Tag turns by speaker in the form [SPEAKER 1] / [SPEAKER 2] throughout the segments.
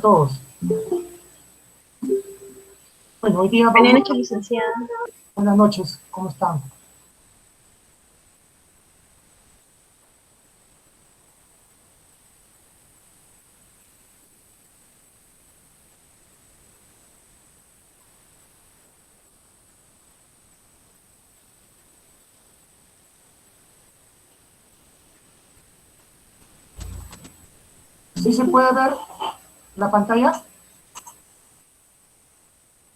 [SPEAKER 1] todos. Bueno, hoy día vamos...
[SPEAKER 2] Buenas noches, licenciada.
[SPEAKER 1] Buenas noches, ¿cómo están? ¿Sí se puede ver la pantalla?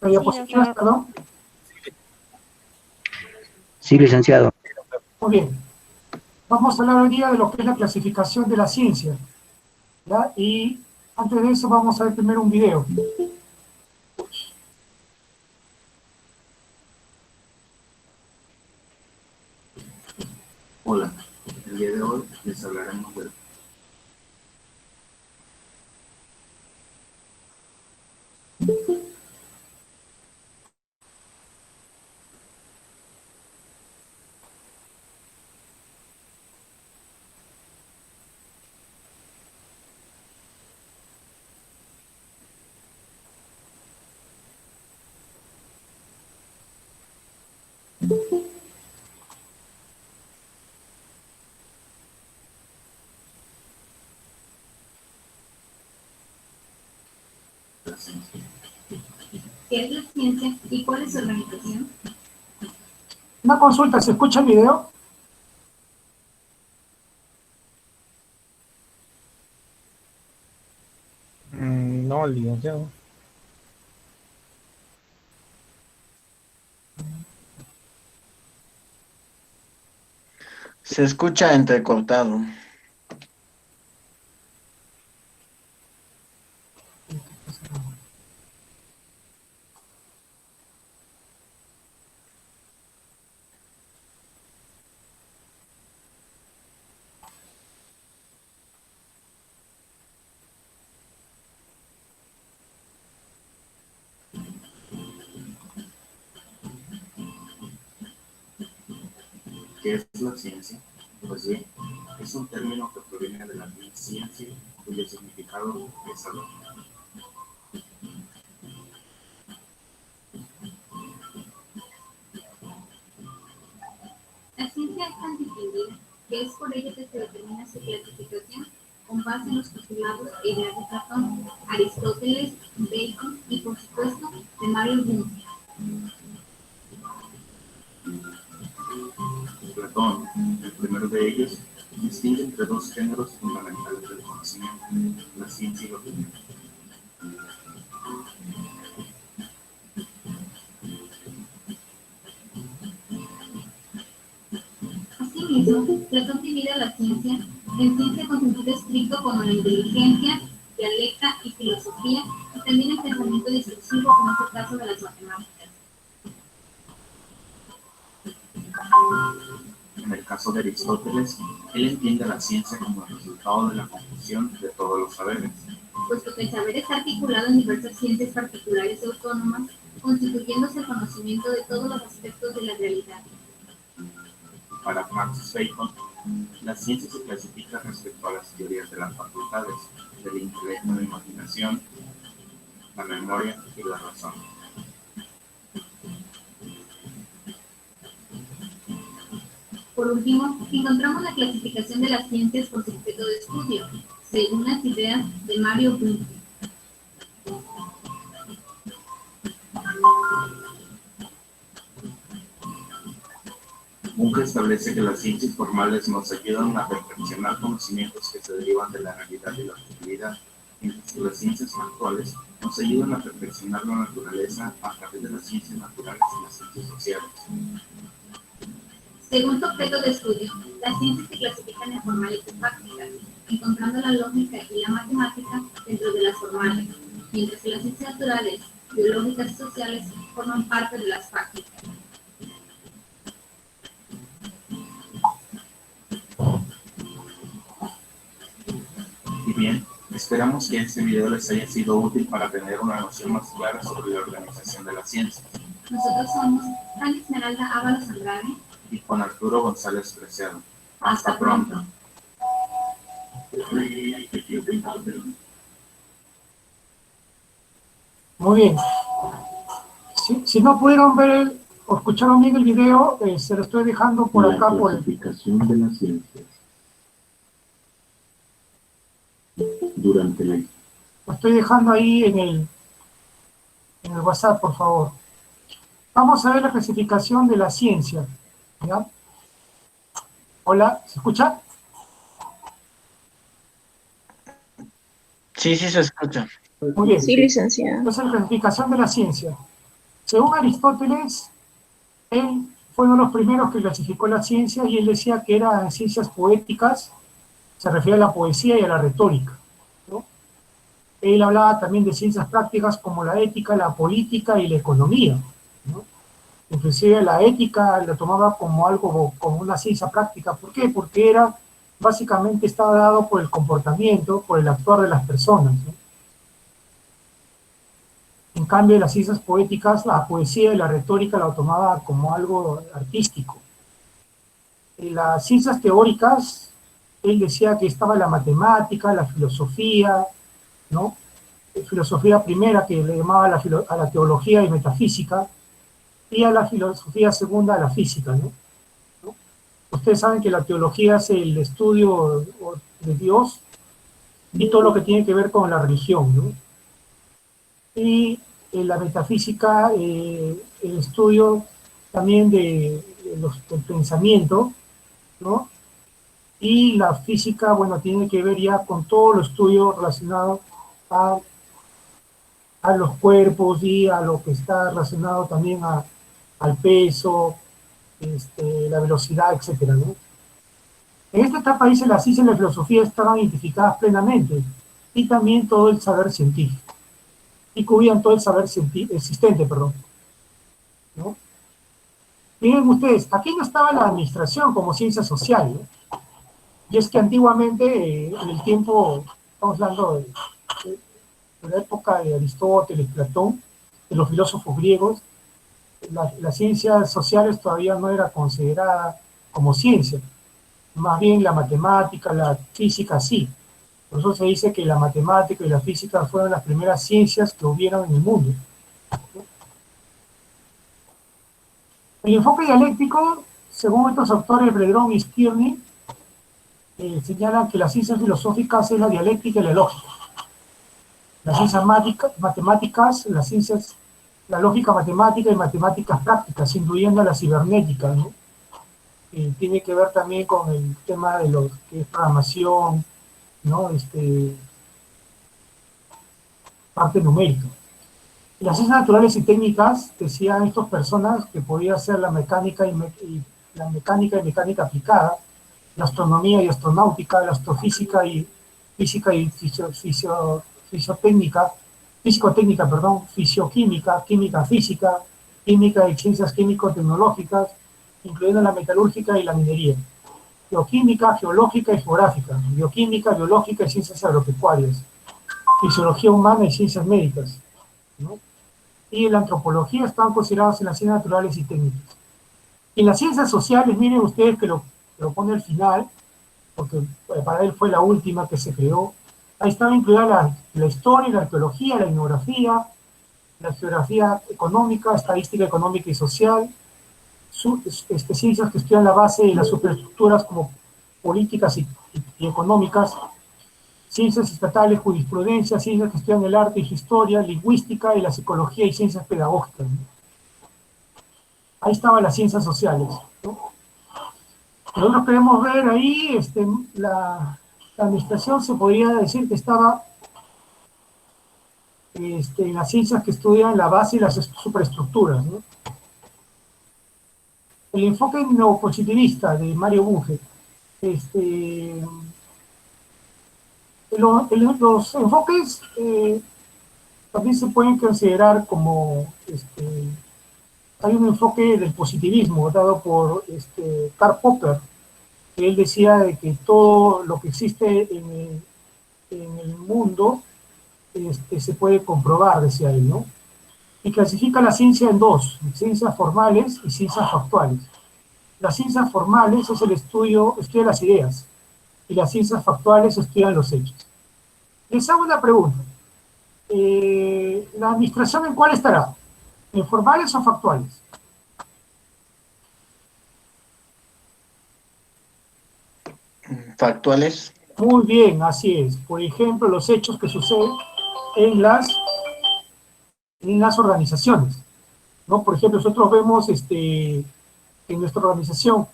[SPEAKER 1] La diapositiva,
[SPEAKER 2] Sí,
[SPEAKER 1] perdón.
[SPEAKER 3] Sí, licenciado.
[SPEAKER 1] Muy bien. Vamos a hablar hoy día de lo que es la clasificación de la ciencia, ¿ya? Y antes de eso vamos a ver primero un video.
[SPEAKER 4] Hola, el día de hoy les hablaremos de... la ciencia.
[SPEAKER 5] ¿Qué es la ciencia y cuál es su organización?
[SPEAKER 1] Una consulta, ¿se escucha el video?
[SPEAKER 6] No, licenciado.
[SPEAKER 7] Se escucha entrecortado.
[SPEAKER 4] ¿Qué es la ciencia? Pues bien, es un término que proviene de la ciencia, cuyo significado es saber.
[SPEAKER 5] La ciencia es tan distinguida que es por ello que se determina su clasificación con base en los postulados e ideas de Platón, Aristóteles, Bacon y, por supuesto, de Mario Bunge.
[SPEAKER 4] Platón, el primero de ellos, distingue entre dos géneros fundamentales del conocimiento, la ciencia y la opinión.
[SPEAKER 5] Asimismo, Platón divide la ciencia en ciencia con sentido estricto como la inteligencia, dialecta y filosofía, y también el pensamiento discursivo como es el caso de las matemáticas.
[SPEAKER 4] En el caso de Aristóteles, él entiende la ciencia como el resultado de la confusión de todos los saberes.
[SPEAKER 5] Puesto que el saber está articulado en diversas ciencias particulares y autónomas, constituyéndose el conocimiento de todos los aspectos de la realidad.
[SPEAKER 4] Para Francis Bacon, la ciencia se clasifica respecto a las teorías de las facultades, del intelecto, la imaginación, la memoria y la razón.
[SPEAKER 5] Por último, encontramos la clasificación de las ciencias por su objeto de estudio, según las ideas de Mario Bunge.
[SPEAKER 4] Bunge establece que las ciencias formales nos ayudan a perfeccionar conocimientos que se derivan de la realidad y la objetividad, mientras que las ciencias actuales nos ayudan a perfeccionar la naturaleza a través de las ciencias naturales y las ciencias sociales.
[SPEAKER 5] Según su objeto de estudio, las ciencias se clasifican en formales y prácticas, encontrando la lógica y la matemática dentro de las formales, mientras que las ciencias naturales, biológicas y sociales forman parte de las prácticas.
[SPEAKER 4] Y bien, esperamos que este video les haya sido útil para tener una noción más clara sobre la organización de la ciencia.
[SPEAKER 5] Nosotros somos Ana Esmeralda Ábalos Andrade
[SPEAKER 4] Y con Arturo González Preciado.
[SPEAKER 5] Hasta pronto.
[SPEAKER 1] Muy bien. Si no pudieron ver o escucharon bien el video, se lo estoy dejando por acá por el...
[SPEAKER 4] clasificación de las ciencias. Durante la...
[SPEAKER 1] Lo estoy dejando ahí en el WhatsApp, por favor. Vamos a ver la clasificación de la ciencia. ¿Ya? Hola, ¿se escucha?
[SPEAKER 7] Sí, sí se escucha.
[SPEAKER 1] Muy bien.
[SPEAKER 2] Sí, licenciada.
[SPEAKER 1] Entonces, la clasificación de la ciencia. Según Aristóteles, él fue uno de los primeros que clasificó la ciencia y él decía que eran ciencias poéticas, se refiere a la poesía y a la retórica, ¿no? Él hablaba también de ciencias prácticas como la ética, la política y la economía, ¿no? Inclusive la ética la tomaba como algo, como una ciencia práctica. ¿Por qué? Porque básicamente estaba dado por el comportamiento, por el actuar de las personas, ¿no? En cambio, las ciencias poéticas, la poesía y la retórica la tomaba como algo artístico. En las ciencias teóricas, él decía que estaba la matemática, la filosofía, ¿no? Filosofía primera, que le llamaba a la teología y metafísica, y a la filosofía segunda, a la física, ¿no? Ustedes saben que la teología es el estudio de Dios y todo lo que tiene que ver con la religión, ¿no? Y la metafísica, el estudio también del pensamiento, ¿no? Y la física, bueno, tiene que ver ya con todo lo estudio relacionado a los cuerpos y a lo que está relacionado también al peso, la velocidad, etcétera, ¿no? En esta etapa dice la ciencia y la filosofía estaban identificadas plenamente y también todo el saber científico y cubrían todo el saber existente, perdón, ¿no? Miren ustedes, aquí no estaba la administración como ciencia social, ¿no? Y es que antiguamente, en el tiempo, estamos hablando de la época de Aristóteles, Platón, de los filósofos griegos, las ciencias sociales todavía no era considerada como ciencia. Más bien la matemática, la física sí. Por eso se dice que la matemática y la física fueron las primeras ciencias que hubieron en el mundo. El enfoque dialéctico, según estos autores Bredron y Stirny, señalan que las ciencias filosóficas es la dialéctica y la lógica. Las ciencias matemáticas, la lógica matemática y matemáticas prácticas, incluyendo la cibernética, ¿no? Tiene que ver también con el tema de lo que es programación, ¿no? Parte numérica. Las ciencias naturales y técnicas, decían estas personas, que podía ser la mecánica y mecánica aplicada, la astronomía y astronáutica, la astrofísica y física y fisiotécnica, fisioquímica, química física, química y ciencias químico-tecnológicas, incluyendo la metalúrgica y la minería, geoquímica, geológica y geográfica, bioquímica, biológica y ciencias agropecuarias, fisiología humana y ciencias médicas, ¿no? Y la antropología estaban considerados en las ciencias naturales y técnicas. En las ciencias sociales, miren ustedes que lo pone al final, porque para él fue la última que se creó. Ahí estaba incluida la historia, la arqueología, la etnografía, la geografía económica, estadística económica y social, ciencias que estudian la base de las superestructuras como políticas y económicas, ciencias estatales, jurisprudencia, ciencias que estudian el arte y historia, lingüística y la psicología y ciencias pedagógicas, ¿no? Ahí estaban las ciencias sociales, ¿no? Nosotros queremos ver ahí, la administración se podría decir que estaba en las ciencias que estudian la base y las superestructuras, ¿no? El enfoque neopositivista de Mario Bunge, los enfoques también se pueden considerar como, hay un enfoque del positivismo dado por Karl Popper, que él decía de que todo lo que existe en el mundo se puede comprobar, decía él, ¿no? Y clasifica la ciencia en dos, ciencias formales y ciencias factuales. Las ciencias formales es el estudia las ideas, y las ciencias factuales estudian los hechos. Les hago una pregunta. ¿La administración en cuál estará? ¿En formales o factuales?
[SPEAKER 7] Factuales.
[SPEAKER 1] Muy bien, así es. Por ejemplo, los hechos que suceden en las organizaciones, ¿no? Por ejemplo, nosotros vemos en nuestra organización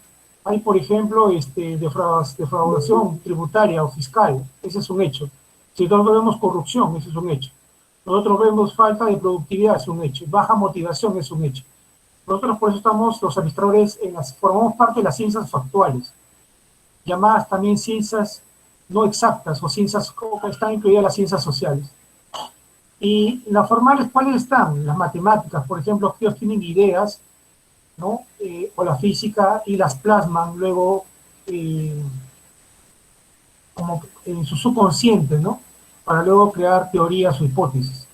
[SPEAKER 1] hay, por ejemplo, defraudación tributaria o fiscal, ese es un hecho. Si nosotros vemos corrupción, ese es un hecho. Nosotros vemos falta de productividad, es un hecho. Baja motivación, es un hecho. Nosotros por eso estamos, los administradores, formamos parte de las ciencias factuales, llamadas también ciencias no exactas o ciencias, están incluidas las ciencias sociales. Y las formales, ¿cuáles están? Las matemáticas, por ejemplo, ellos tienen ideas, ¿no? O la física y las plasman luego como en su subconsciente, ¿no? Para luego crear teorías o hipótesis.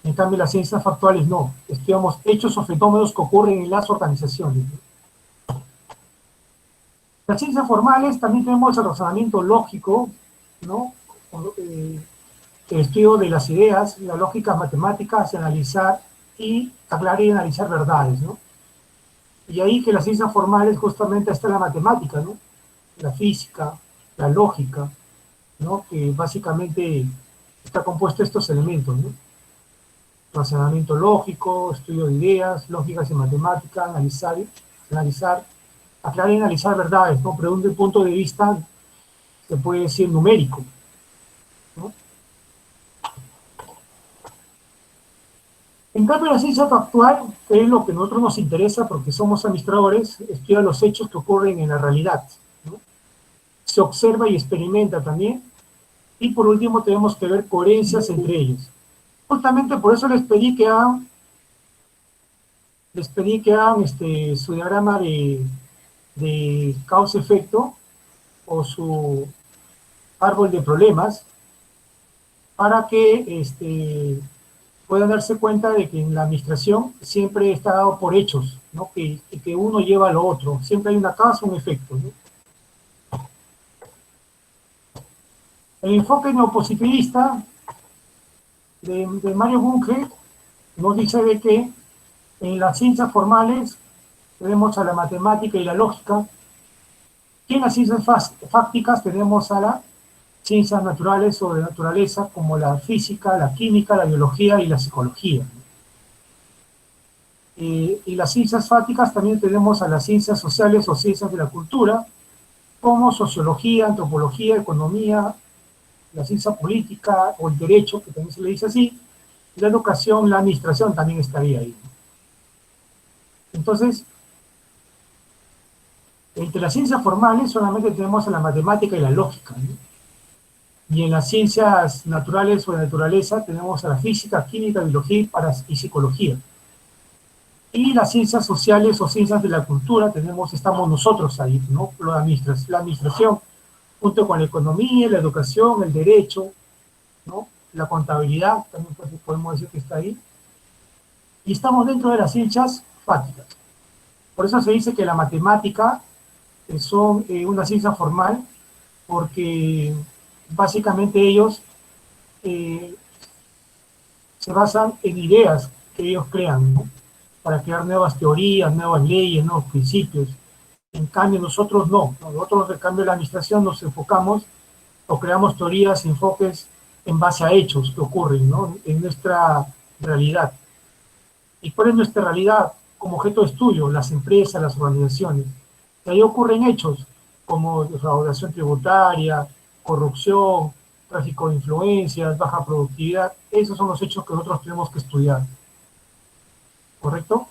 [SPEAKER 1] En cambio, las ciencias factuales no. Estudiamos hechos o fenómenos que ocurren en las organizaciones, ¿no? Las ciencias formales también tenemos el razonamiento lógico, ¿no? El estudio de las ideas, la lógica matemática, hacia analizar y aclarar y analizar verdades, ¿no? Y ahí que las ciencias formales justamente está la matemática, ¿no? La física, la lógica, ¿no? Que básicamente está compuesto de estos elementos, ¿no? Razonamiento lógico, estudio de ideas, lógicas y matemática, analizar, aclarar y analizar verdades, ¿no? Pero desde un punto de vista, se puede decir numérico, ¿no? En cambio, la ciencia factual, que es lo que a nosotros nos interesa porque somos administradores, estudia los hechos que ocurren en la realidad, ¿no? Se observa y experimenta también, y por último tenemos que ver coherencias entre ellos. Justamente por eso les pedí que hagan su diagrama de causa-efecto o su árbol de problemas para que puedan darse cuenta de que en la administración siempre está dado por hechos, ¿no? Que uno lleva a lo otro, siempre hay una causa, un efecto, ¿no? El enfoque neopositivista de Mario Bunge nos dice de que en las ciencias formales tenemos a la matemática y la lógica, y en las ciencias fácticas tenemos a las ciencias naturales o de naturaleza, como la física, la química, la biología y la psicología. Y las ciencias fácticas también tenemos a las ciencias sociales o ciencias de la cultura, como sociología, antropología, economía, la ciencia política o el derecho, que también se le dice así, y la educación, la administración también estaría ahí. Entonces, entre las ciencias formales solamente tenemos a la matemática y la lógica, ¿no? Y en las ciencias naturales o de naturaleza tenemos a la física, química, biología y psicología. Y las ciencias sociales o ciencias de la cultura estamos nosotros ahí, ¿no? La administración, junto con la economía, la educación, el derecho, ¿no? La contabilidad, también podemos decir que está ahí. Y estamos dentro de las ciencias fácticas. Por eso se dice que la matemática son una ciencia formal, porque básicamente ellos se basan en ideas que ellos crean, ¿no? Para crear nuevas teorías, nuevas leyes, nuevos principios. En cambio, nosotros no. Nosotros, en cambio, en la administración nos enfocamos o creamos teorías, enfoques en base a hechos que ocurren, ¿no? En nuestra realidad. ¿Y cuál es nuestra realidad? Como objeto de estudio, las empresas, las organizaciones. Y ahí ocurren hechos como defraudación tributaria, corrupción, tráfico de influencias, baja productividad. Esos son los hechos que nosotros tenemos que estudiar. ¿Correcto?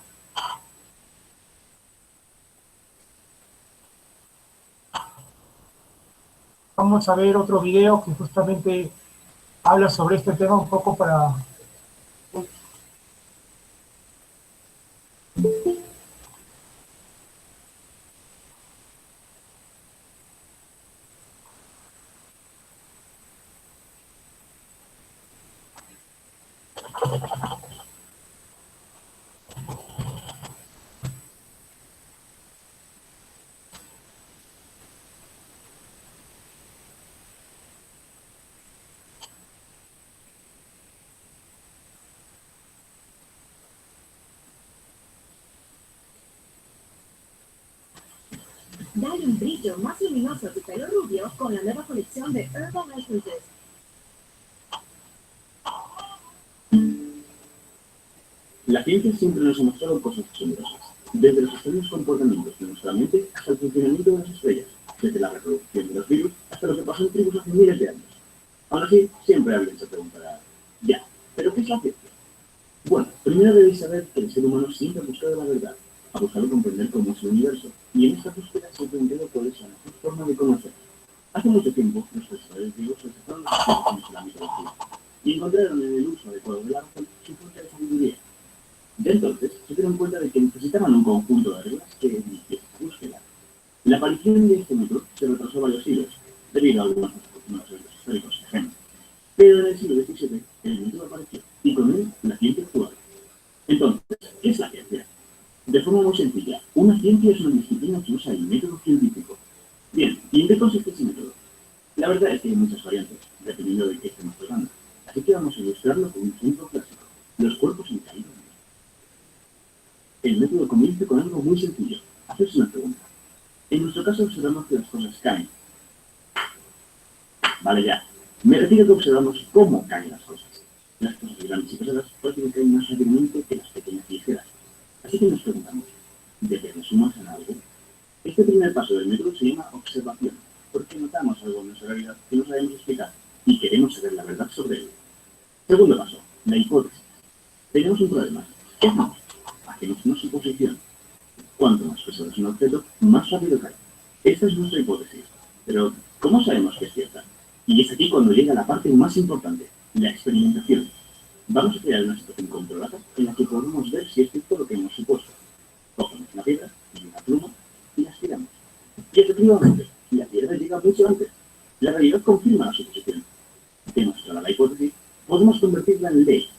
[SPEAKER 1] Vamos a ver otro video que justamente habla sobre este tema un poco para...
[SPEAKER 2] Dale un brillo más luminoso a tu pelo rubio con la nueva colección de Herbal Essences.
[SPEAKER 3] La ciencia siempre nos ha mostrado cosas asombrosas, desde los extraños comportamientos de nuestra mente hasta el funcionamiento de las estrellas, desde la reproducción de los virus hasta lo que pasó en tribus hace miles de años. Aún así, siempre alguien se preguntará, ya, ¿pero qué es la ciencia? Bueno, primero debéis saber que el ser humano siempre ha buscado la verdad, ha buscado comprender cómo es el universo, y en esta búsqueda se ha planteado cuál es la mejor forma de conocer. Hace mucho tiempo, los pensadores griegos rechazaron las explicaciones de la mitología, y encontraron en el uso adecuado de la razón su fuente de sabiduría. De entonces, se dieron cuenta de que necesitaban un conjunto de reglas que inicie esta búsqueda. La aparición de este método se retrasó varios siglos, debido a algunos eventos históricos ajenos. Pero en el siglo XVII, el método apareció, y con él la ciencia actual. Entonces, ¿qué es la ciencia? De forma muy sencilla, una ciencia es una disciplina que usa el método científico. Bien, ¿y en qué consiste ese método? La verdad es que hay muchas variantes, dependiendo de qué estemos tratando. Así que vamos a ilustrarlo con un ejemplo clásico: los cuerpos en caída. El método comienza con algo muy sencillo: hacerse una pregunta. En nuestro caso observamos que las cosas caen. Vale, ya. Me refiero a que observamos cómo caen las cosas. Las cosas grandes y pesadas pueden caer más rápidamente que las pequeñas y ligeras. Así que nos preguntamos, ¿debemos sumarse en algo? Este primer paso del método se llama observación, porque notamos algo en nuestra realidad que no sabemos explicar y queremos saber la verdad sobre ello. Segundo paso, la hipótesis. Tenemos un problema. ¿Qué hacemos? Hacemos una suposición. Cuanto más pesado es un objeto, más rápido cae. Esta es nuestra hipótesis. Pero, ¿cómo sabemos que es cierta? Y es aquí cuando llega la parte más importante, la experimentación. Vamos a crear una situación controlada en la que podemos ver si es cierto lo que hemos supuesto. Cogemos una piedra y una pluma y las tiramos. Y efectivamente, la piedra llega mucho antes. La realidad confirma la suposición. Demostrada la hipótesis, podemos convertirla en ley.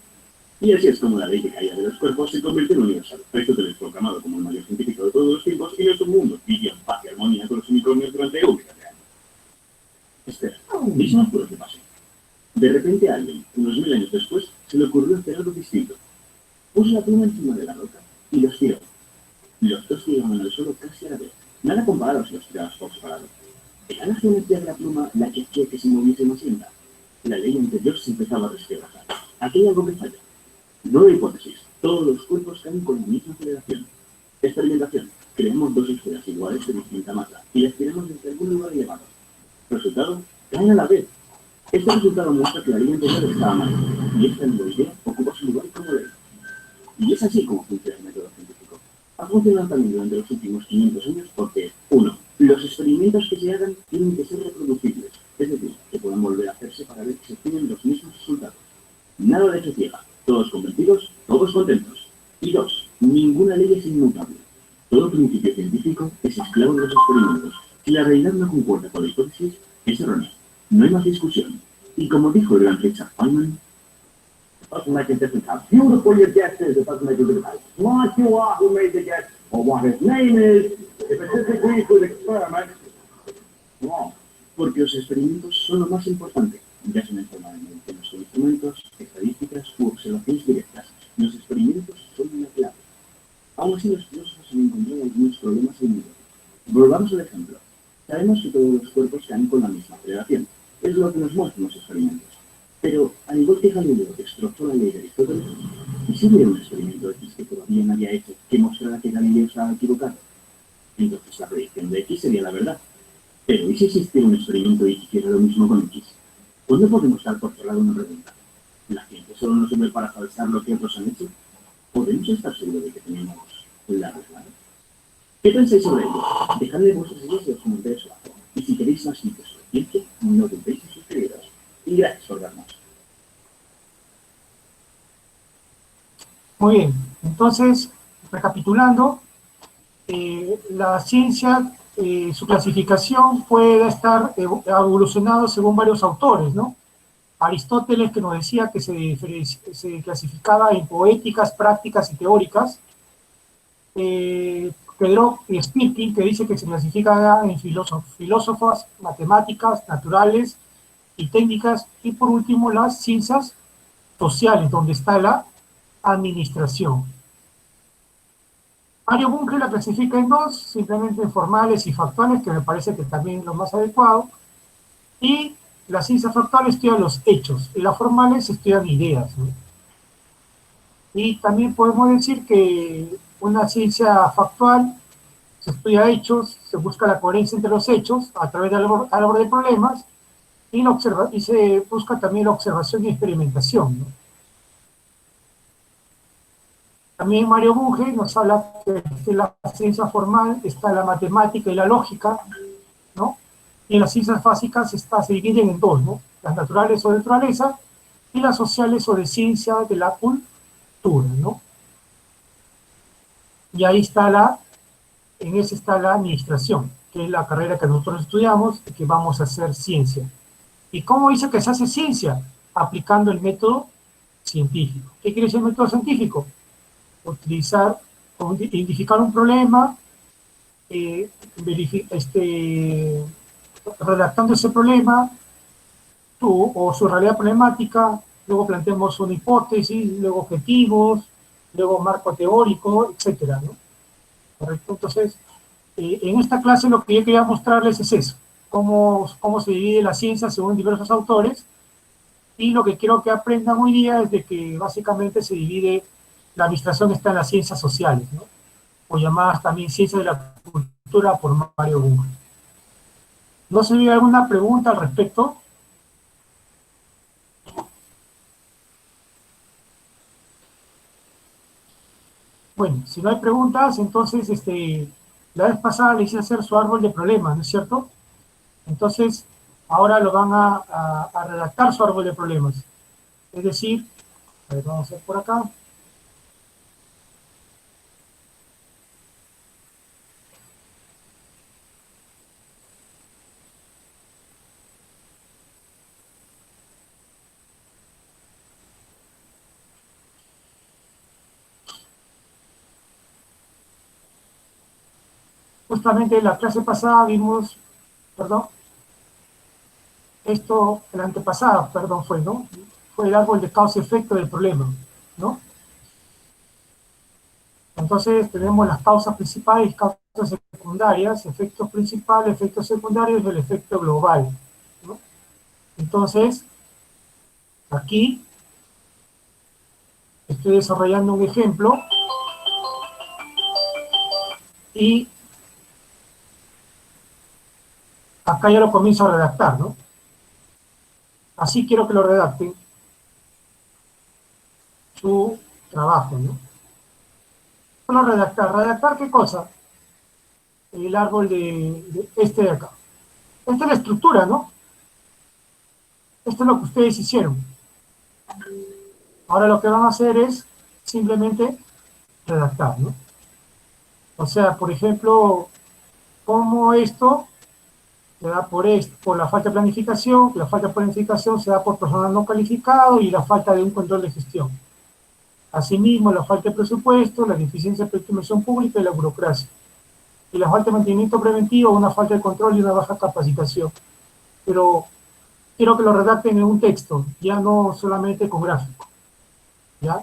[SPEAKER 3] Y así es como la ley de caída de los cuerpos se convierte en universal. Aristóteles, proclamado como el mayor científico de todos los tiempos, y nuestro mundo vivió en paz y armonía con los unicornios durante un millón de años. Espera, mismos por que pasó. De repente a alguien, unos 1000 años después, se le ocurrió hacer algo distinto. Puso la pluma encima de la roca y los tiró. Los dos llegaban al suelo casi a la vez. Nada comparado si los tirabas por separado. ¿Era la geometría de la pluma la que hacía que se moviese más lenta? La ley anterior se empezaba a resquebrajar. Aquí hay algo que falla. Nueva hipótesis. Todos los cuerpos caen con la misma aceleración. Experimentación. Creamos dos esferas iguales de distinta masa y las tiramos desde algún lugar elevado. Resultado, caen a la vez. Este resultado muestra que la ley anterior estaba mal, y esta nueva idea ocupa su lugar como ley. Y es así como funciona el método científico. Ha funcionado también durante los últimos 500 años porque, 1. Los experimentos que se hagan tienen que ser reproducibles, es decir, que puedan volver a hacerse para ver que se obtienen los mismos resultados. Nada de eso ciega, todos convencidos, todos contentos. Y 2. Ninguna ley es inmutable. Todo principio científico es esclavo de los experimentos. Si la realidad no concuerda con la hipótesis, es errónea. No hay más discusión. Y como dijo el gran Richard Feynman, doesn't make a difference how beautiful your guess is, it doesn't make a difference how smart you are who made the guess, or what his name is, if it disagrees with experiment, wrong. Porque los experimentos son lo más importante, ya sea en forma de mediciones con instrumentos, estadísticas u observaciones directas. Los experimentos son una clave. Aún así, los filósofos han encontrado algunos problemas en ello. Volvamos al ejemplo. Sabemos que todos los cuerpos caen con la misma aceleración. Es lo que nos muestran los experimentos. Pero, al igual que Galileo destrozó la ley de Aristóteles, ¿y si hubiera un experimento X que todavía no había hecho que mostrara que Galileo estaba equivocado? Entonces la predicción de X sería la verdad. Pero, ¿y si existiera un experimento y hiciera lo mismo con X? ¿Cuándo podemos dar por cerrada una pregunta? ¿La ciencia solo nos sirve para falsear lo que otros han hecho? ¿Podemos estar seguros de que tenemos la verdad? ¿Qué pensáis sobre ello? Dejadme vuestras ideas y los comentarios abajo. Y si queréis más sitios sobre ciencia, no dudéis en suscribiros. Y gracias por vernos.
[SPEAKER 1] Muy bien, entonces, recapitulando, la ciencia, su clasificación puede estar evolucionado según varios autores, ¿no? Aristóteles, que nos decía que se clasificaba en poéticas, prácticas y teóricas. Pedro Spirkin, que dice que se clasifica en filósofas, matemáticas, naturales y técnicas, y por último las ciencias sociales, donde está la administración. Mario Bunge la clasifica en dos, simplemente formales y factuales, que me parece que también es lo más adecuado, y las ciencias factuales estudian los hechos, y las formales estudian ideas, ¿no? Y también podemos decir que una ciencia factual se estudia hechos, se busca la coherencia entre los hechos a través del árbol de problemas, y se busca también la observación y experimentación, ¿no? También Mario Bunge nos habla que en la ciencia formal está la matemática y la lógica, ¿no? Y en las ciencias básicas se dividen en dos, ¿no? Las naturales o de naturaleza y las sociales o de ciencia de la cultura, ¿no? Y ahí está en esa está la administración, que es la carrera que nosotros estudiamos y que vamos a hacer ciencia. ¿Y cómo dice que se hace ciencia? Aplicando el método científico. ¿Qué quiere decir el método científico? Identificar un problema, eh, redactando ese problema o su realidad problemática, luego planteamos una hipótesis, luego objetivos, luego marco teórico, etcétera, ¿no? ¿Correcto? Entonces, en esta clase lo que yo quería mostrarles es eso, cómo se divide la ciencia según diversos autores, y lo que quiero que aprendan hoy día es de que básicamente se divide, la administración está en las ciencias sociales, ¿no? O llamadas también ciencias de la cultura por Mario Bunge. ¿No se ve alguna pregunta al respecto? Bueno, si no hay preguntas, entonces la vez pasada le hice hacer su árbol de problemas, ¿no es cierto? Entonces, ahora lo van a redactar su árbol de problemas. Es decir, a ver, vamos a ver por acá. Justamente en la clase pasada vimos, perdón, la antepasada, perdón, ¿no? Fue el árbol de causa-efecto del problema, ¿no? Entonces tenemos las causas principales y causas secundarias, efectos principales, efectos secundarios y el efecto global, ¿no? Entonces, aquí estoy desarrollando un ejemplo y acá ya lo comienzo a redactar, ¿no? Así quiero que lo redacten su trabajo, ¿no? Solo redactar. ¿Redactar qué cosa? El árbol de este de acá. Esta es la estructura, ¿no? Esto es lo que ustedes hicieron. Ahora lo que van a hacer es simplemente redactar, ¿no? O sea, por ejemplo, cómo esto se da por la falta de planificación, la falta de planificación se da por personal no calificado y la falta de un control de gestión. Asimismo, la falta de presupuesto, la deficiencia de inversión pública y la burocracia. Y la falta de mantenimiento preventivo, una falta de control y una baja capacitación. Pero quiero que lo redacten en un texto, ya no solamente con gráfico, ¿ya?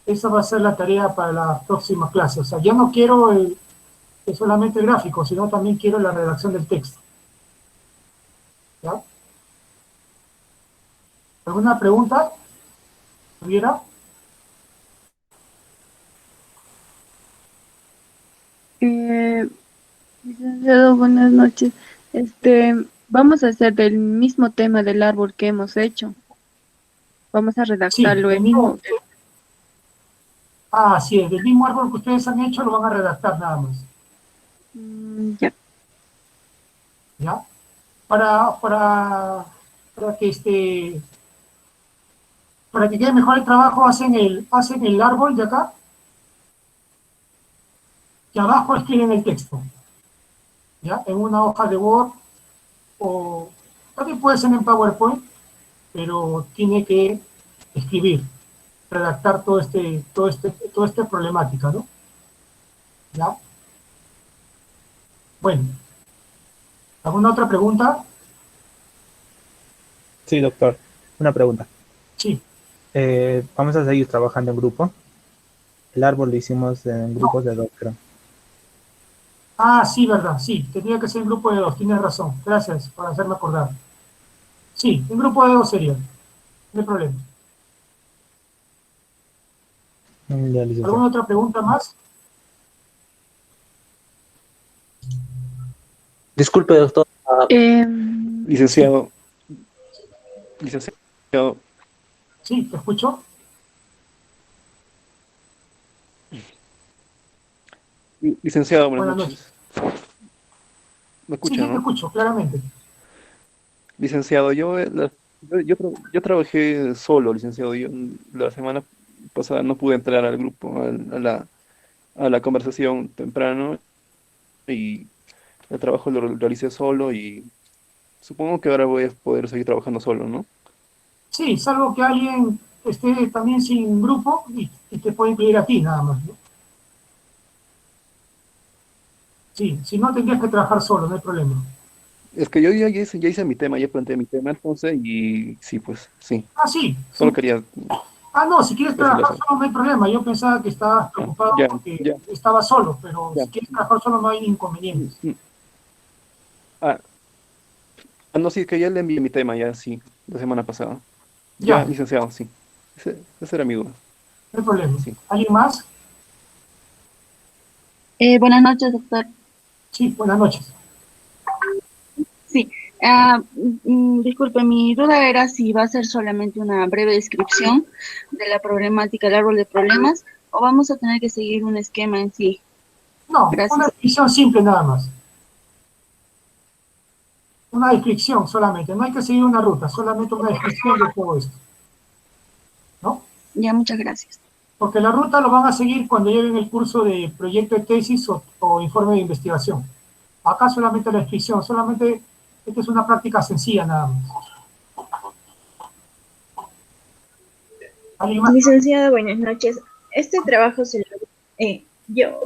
[SPEAKER 1] Esa va a ser la tarea para la próxima clase. O sea, ya no quiero solamente el gráfico, sino también quiero la redacción del texto. ¿Ya? ¿Alguna pregunta? ¿Tuviera?
[SPEAKER 8] Licenciado, buenas noches. Vamos a hacer del mismo tema del árbol que hemos hecho. Vamos a
[SPEAKER 1] Sí,
[SPEAKER 8] redactarlo
[SPEAKER 1] del
[SPEAKER 8] en...
[SPEAKER 1] mismo. Ah, sí, del mismo árbol que ustedes han hecho lo van a redactar nada más.
[SPEAKER 8] Ya.
[SPEAKER 1] ¿Ya? Para que para que quede mejor el trabajo, hacen el árbol de acá, y abajo escriben el texto, ¿ya? En una hoja de Word, o también puede ser en PowerPoint, pero tiene que escribir, redactar toda esta problemática, ¿no? ¿Ya? Bueno, ¿alguna otra pregunta?
[SPEAKER 6] Sí, doctor. Una pregunta.
[SPEAKER 1] Sí.
[SPEAKER 6] Vamos a seguir trabajando en grupo. El árbol lo hicimos en grupos de dos, creo.
[SPEAKER 1] Ah, sí, verdad, sí, tenía que ser un grupo de dos, tienes razón. Gracias por hacerme acordar. Sí, un grupo de dos sería, no hay problema.
[SPEAKER 6] Ya,
[SPEAKER 1] ¿Alguna
[SPEAKER 6] licenciado.
[SPEAKER 1] otra pregunta más?
[SPEAKER 9] Disculpe, doctor.
[SPEAKER 1] Sí,
[SPEAKER 10] Licenciado, licenciado,
[SPEAKER 1] sí, te escucho.
[SPEAKER 10] licenciado, buenas
[SPEAKER 1] Buenas noches.
[SPEAKER 10] noches. ¿Me
[SPEAKER 1] Sí,
[SPEAKER 10] escucha,
[SPEAKER 1] sí, te
[SPEAKER 10] no?
[SPEAKER 1] escucho, claramente.
[SPEAKER 10] Licenciado, yo trabajé solo, licenciado. Yo la semana pasada no pude entrar al grupo, a la conversación temprano y el trabajo lo realicé solo y supongo que ahora voy a poder seguir trabajando solo, ¿no?
[SPEAKER 1] Sí, salvo que alguien esté también sin grupo y te puede incluir a ti nada más, ¿no? Sí, si no tendrías que trabajar solo, no hay problema.
[SPEAKER 10] Es que yo ya hice mi tema, ya planteé mi tema, entonces, y sí, pues, sí.
[SPEAKER 1] Ah, sí,
[SPEAKER 10] Solo quería
[SPEAKER 1] ah, no, si quieres
[SPEAKER 10] decirle
[SPEAKER 1] trabajar
[SPEAKER 10] eso.
[SPEAKER 1] solo no hay problema. Yo pensaba que estabas
[SPEAKER 10] Ah,
[SPEAKER 1] preocupado
[SPEAKER 10] ya,
[SPEAKER 1] porque
[SPEAKER 10] ya,
[SPEAKER 1] estabas solo, pero
[SPEAKER 10] ya.
[SPEAKER 1] si quieres trabajar solo no hay
[SPEAKER 10] Mm,
[SPEAKER 1] inconvenientes.
[SPEAKER 10] mm. Ah, no, sí, que ya le envié mi tema, ya, sí, la semana pasada. Ya,
[SPEAKER 1] Ya,
[SPEAKER 10] licenciado, sí. Esa era mi duda,
[SPEAKER 1] no hay problema.
[SPEAKER 10] sí.
[SPEAKER 1] ¿Alguien más?
[SPEAKER 8] Buenas noches, doctor.
[SPEAKER 1] Sí, buenas noches.
[SPEAKER 8] Sí, disculpe, mi duda era si va a ser solamente una breve descripción de la problemática del árbol de problemas o vamos a tener que seguir un esquema en sí.
[SPEAKER 1] No, una
[SPEAKER 8] Gracias.
[SPEAKER 1] descripción simple nada más. Una descripción solamente. No hay que seguir una ruta, solamente una descripción de todo esto, ¿no?
[SPEAKER 8] Ya, muchas gracias.
[SPEAKER 1] Porque la ruta lo van a seguir cuando lleven el curso de proyecto de tesis o informe de investigación. Acá solamente la descripción, solamente esta es una práctica sencilla nada más. ¿Alguien más?
[SPEAKER 2] Licenciada, buenas noches. Este trabajo se lo... yo,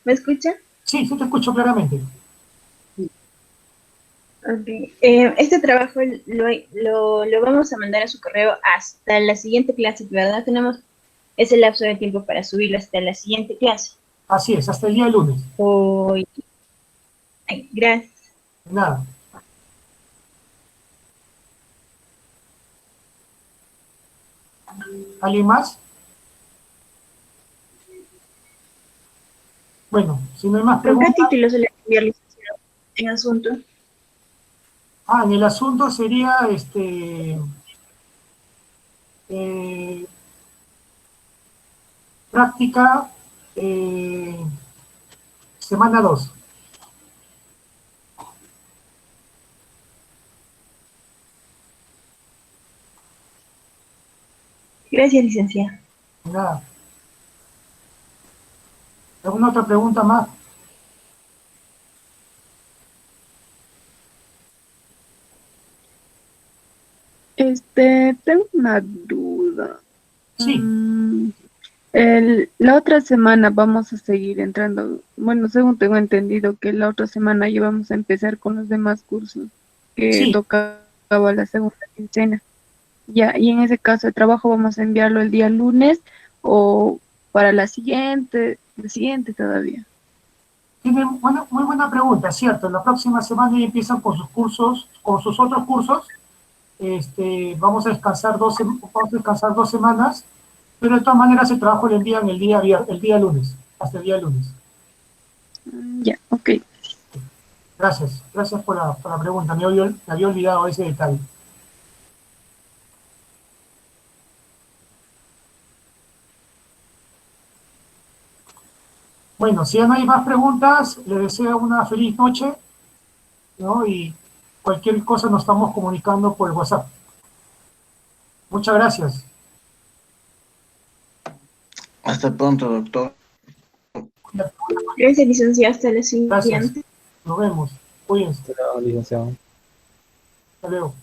[SPEAKER 2] ¿me escucha?
[SPEAKER 1] Sí, sí te escucho claramente.
[SPEAKER 2] Ok. Este trabajo lo vamos a mandar a su correo hasta la siguiente clase, ¿verdad? Tenemos ese lapso de tiempo para subirlo hasta la siguiente clase.
[SPEAKER 1] Así es, hasta el día lunes.
[SPEAKER 2] Hoy. Ay, gracias.
[SPEAKER 1] De nada. ¿Alguien más? Bueno, si no hay más
[SPEAKER 2] ¿Con qué
[SPEAKER 1] preguntas,
[SPEAKER 2] título se le envía, licenciado, en asunto?
[SPEAKER 1] en el asunto sería práctica semana 2.
[SPEAKER 2] Gracias, licenciada.
[SPEAKER 1] Nada. ¿Alguna otra pregunta más?
[SPEAKER 8] Tengo una duda.
[SPEAKER 1] Sí,
[SPEAKER 8] La otra semana vamos a seguir entrando, bueno, según tengo entendido que la otra semana ya vamos a empezar con los demás cursos que
[SPEAKER 1] sí.
[SPEAKER 8] tocaba la segunda quincena. Ya, y en ese caso el trabajo vamos a enviarlo el día lunes o para la siguiente todavía.
[SPEAKER 1] Tiene muy buena pregunta, cierto. La próxima semana ya empiezan con sus cursos, con sus otros cursos. Vamos a descansar vamos a descansar 2 semanas, pero de todas maneras el trabajo lo envían el día lunes, hasta el día lunes.
[SPEAKER 8] Ya, ok.
[SPEAKER 1] Gracias, gracias por la pregunta. Me había olvidado ese detalle. Bueno, si ya no hay más preguntas, les deseo una feliz noche, ¿no? Y cualquier cosa nos estamos comunicando por el WhatsApp. Muchas gracias.
[SPEAKER 7] Hasta pronto, doctor.
[SPEAKER 2] Gracias, licenciada. Hasta la
[SPEAKER 1] Gracias.
[SPEAKER 2] siguiente.
[SPEAKER 1] Nos vemos. Cuídense.
[SPEAKER 6] Licenciado.
[SPEAKER 1] Hasta luego.